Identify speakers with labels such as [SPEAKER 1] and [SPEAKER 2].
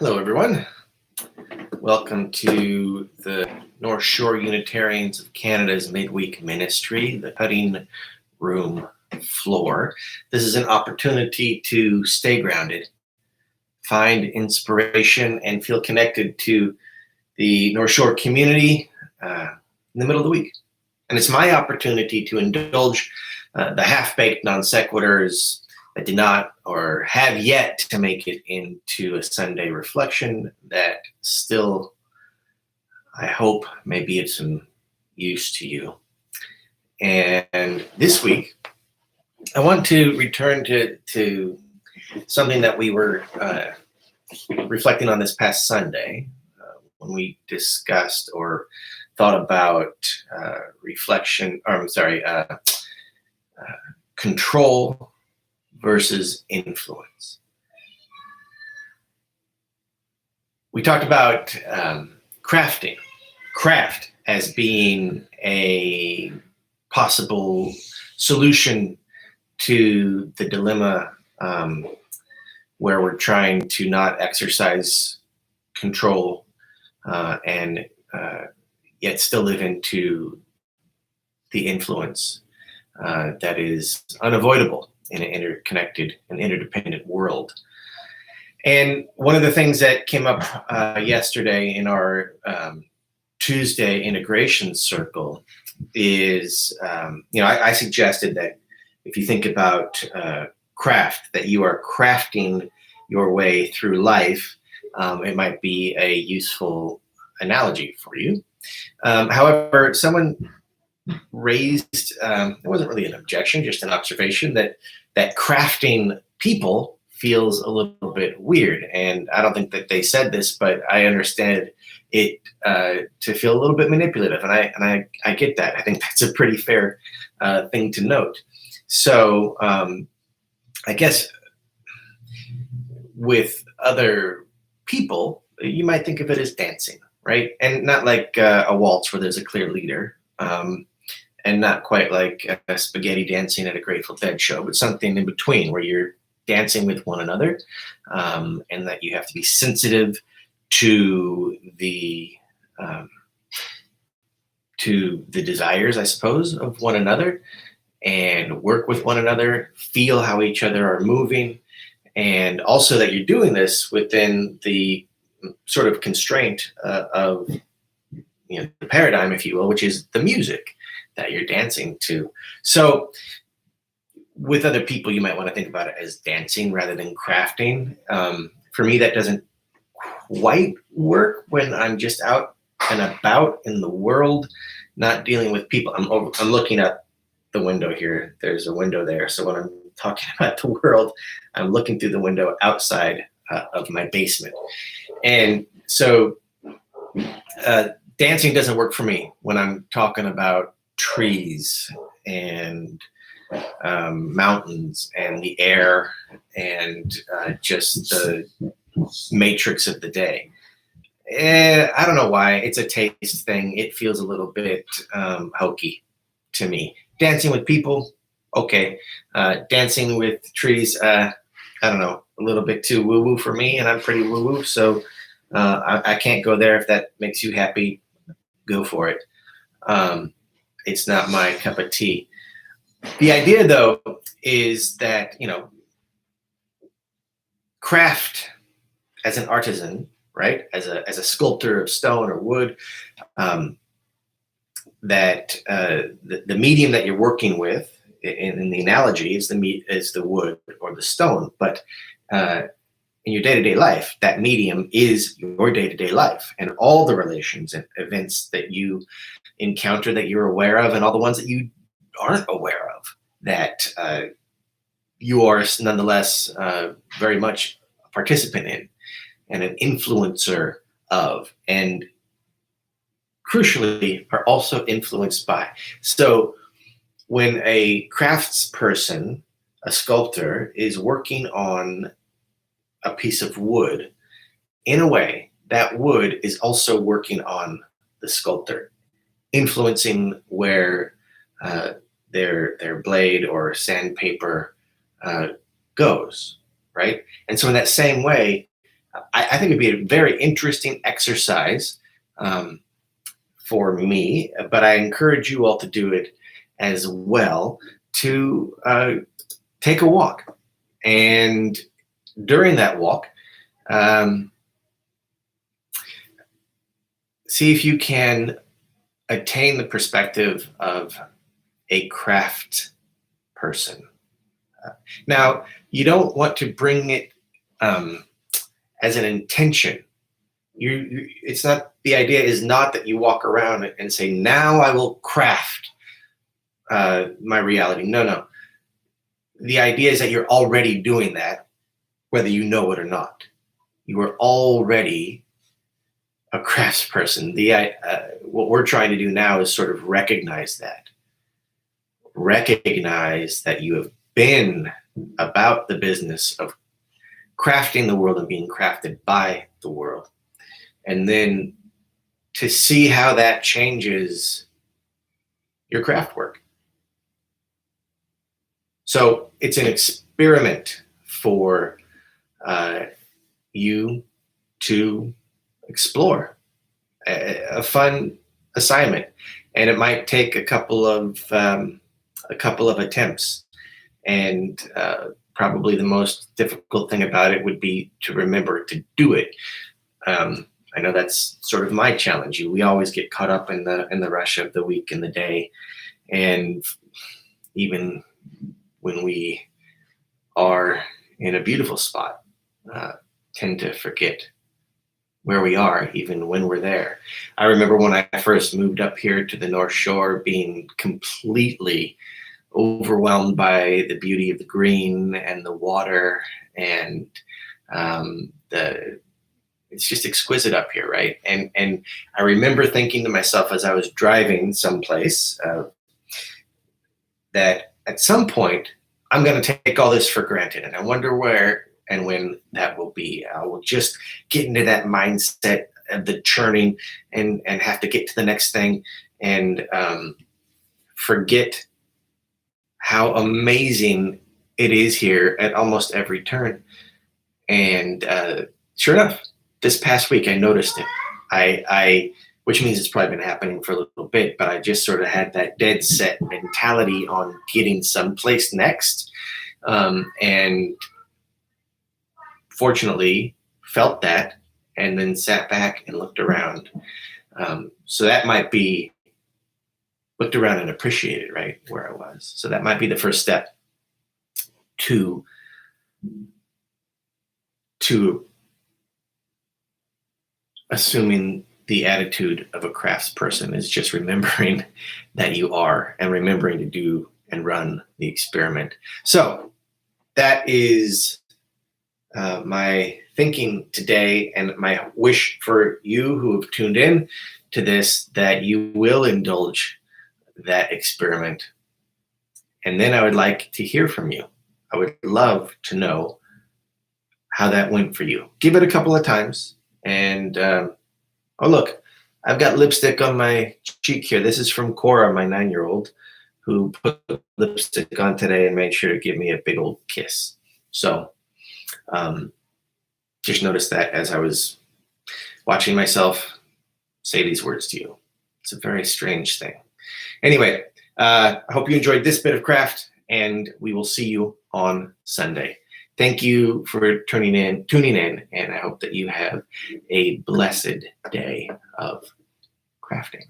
[SPEAKER 1] Hello, everyone. Welcome to the North Shore Unitarians of Canada's midweek ministry, the cutting room floor. This is an opportunity to stay grounded, find inspiration, and feel connected to the North Shore community in the middle of the week. And it's my opportunity to indulge the half-baked non sequiturs that did not or have yet to make it into a Sunday reflection that still, I hope, may be of some use to you. And this week, I want to return to something that we were reflecting on this past Sunday when we discussed or thought about control versus influence. We talked about craft as being a possible solution to the dilemma where we're trying to not exercise control and yet still live into the influence that is unavoidable in an interconnected and interdependent world. And one of the things that came up yesterday in our Tuesday integration circle is, I suggested that if you think about craft, that you are crafting your way through life, it might be a useful analogy for you. However, someone raised, it wasn't really an objection, just an observation that crafting people feels a little bit weird. And I don't think that they said this, but I understand it to feel a little bit manipulative. And I get that. I think that's a pretty fair thing to note. So I guess with other people, you might think of it as dancing, right? And not like a waltz where there's a clear leader. And not quite like a spaghetti dancing at a Grateful Dead show, but something in between where you're dancing with one another, and that you have to be sensitive to the desires, I suppose, of one another, and work with one another, feel how each other are moving, and also that you're doing this within the sort of constraint of the paradigm, if you will, which is the music that you're dancing to. So with other people, you might want to think about it as dancing rather than crafting. For me, that doesn't quite work when I'm just out and about in the world, not dealing with people. I'm looking out the window here. There's a window there. So when I'm talking about the world, I'm looking through the window outside of my basement. And so dancing doesn't work for me when I'm talking about trees and mountains and the air and just the matrix of the day. I don't know why. It's a taste thing. It feels a little bit hokey to me. Dancing with people, okay. Dancing with trees, I don't know, a little bit too woo-woo for me, and I'm pretty woo-woo, so I can't go there. If that makes you happy, go for it. It's not my cup of tea. The idea, though, is that, craft as an artisan, right, as a sculptor of stone or wood, that the medium that you're working with, in the analogy, is the wood or the stone. But in your day-to-day life, that medium is your day-to-day life, and all the relations and events that you encounter that you're aware of, and all the ones that you aren't aware of, that you are nonetheless very much a participant in and an influencer of, and crucially are also influenced by. So when a craftsperson, a sculptor, is working on a piece of wood, in a way, that wood is also working on the sculptor, influencing where their blade or sandpaper goes, right? And so in that same way, I think it'd be a very interesting exercise for me, but I encourage you all to do it as well, to take a walk. And during that walk, see if you can attain the perspective of a craft person. Now, you don't want to bring it as an intention. It's not, the idea is not that you walk around and say, now I will craft my reality. No. The idea is that you're already doing that, whether you know it or not. You are already a craftsperson. What we're trying to do now is sort of recognize that. Recognize that you have been about the business of crafting the world and being crafted by the world. And then to see how that changes your craft work. So it's an experiment for you to explore, a fun assignment, and it might take a couple of attempts. And probably the most difficult thing about it would be to remember to do it. I know that's sort of my challenge. We always get caught up in the rush of the week and the day, and even when we are in a beautiful spot, tend to forget where we are, even when we're there. I remember when I first moved up here to the North Shore, being completely overwhelmed by the beauty of the green and the water, and it's just exquisite up here, right? And I remember thinking to myself as I was driving someplace that at some point I'm going to take all this for granted, and I wonder where and when that will be. I will just get into that mindset of the churning and have to get to the next thing, and forget how amazing it is here at almost every turn. And sure enough, this past week I noticed it. I which means it's probably been happening for a little bit, but I just sort of had that dead set mentality on getting someplace next, and fortunately felt that, and then sat back and looked around. So that might be, looked around and appreciated, right, where I was. So that might be the first step to assuming the attitude of a craftsperson, is just remembering that you are, and remembering to do and run the experiment. So that is my thinking today, and my wish for you who have tuned in to this, that you will indulge that experiment. And then I would like to hear from you. I would love to know how that went for you. Give it a couple of times. And oh, look, I've got lipstick on my cheek here. This is from Cora, my 9-year-old, who put lipstick on today and made sure to give me a big old kiss. So just noticed that as I was watching myself say these words to you. It's a very strange thing. Anyway, I hope you enjoyed this bit of craft, and we will see you on Sunday. Thank you for tuning in, and I hope that you have a blessed day of crafting.